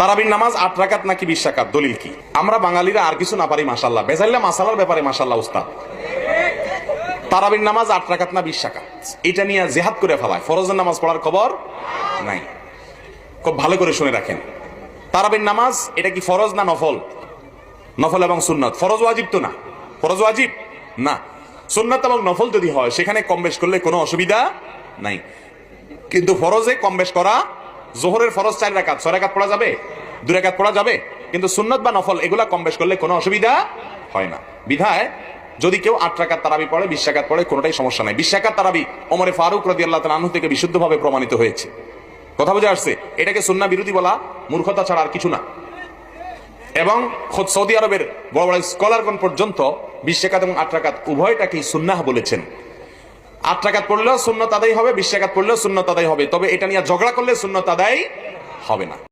তারাবির নামাজ 8 রাকাত নাকি 20 রাকাত, দলিল কি? আমরা বাঙালিরা আর কিছু না পারি মাশাআল্লাহ, বেজাইল্লা মাসালার ব্যাপারে মাশাআল্লাহ উস্তাদ। তারাবির নামাজ 8 রাকাত না 20 রাকাত, এটা নিয়ে জিহাদ করে ফেলায়, ফরজের নামাজ পড়ার খবর নাই। খুব ভালো করে শুনে রাখেন, তারাবির নামাজ এটা কি ফরজ না নফল? নফল এবং সুন্নাত। ফরজ ওয়াজিব তো না, ফরজ ওয়াজিব না, সুন্নাত এবং নফল যদি হয় সেখানে কম বেশ করলে কোনো অসুবিধা নাই। কিন্তু ফরজে কম বেশ করা, জোহরের ফরজ 4 রাকাত, 6 রাকাত পড়া যাবে, 2 রাকাত পড়া যাবে, কিন্তু সুন্নাত বা নফল এগুলা কম বেশ করলে কোনো অসুবিধা হয় না। বিধায় যদি কেউ 8 রাকাত তারাবি পড়ে, 20 রাকাত পড়ে, কোনোটাই সমস্যা নাই। 20 রাকাত তারাবি ওমরে ফারুক রাদিয়াল্লাহু তাআলা আনহু থেকে বিশুদ্ধভাবে প্রমাণিত হয়েছে। কথা বুঝে আসছে? এটাকে সুন্নাহ বিরোধী বলা মূর্খতা ছাড়া আর কিছু না। এবং খোদ সৌদি আরবের বড় বড় স্কলারগণ পর্যন্ত 20 রাকাত এবং 8 রাকাত উভয়টাকেই সুন্নাহ বলেছেন। 8 রাকাত পড়লেও সুন্নাত আদায় হবে, 20 রাকাত পড়লেও সুন্নাত আদায় হবে, তবে এটা নিয়ে ঝগড়া করলে সুন্নাত আদায় হবে না।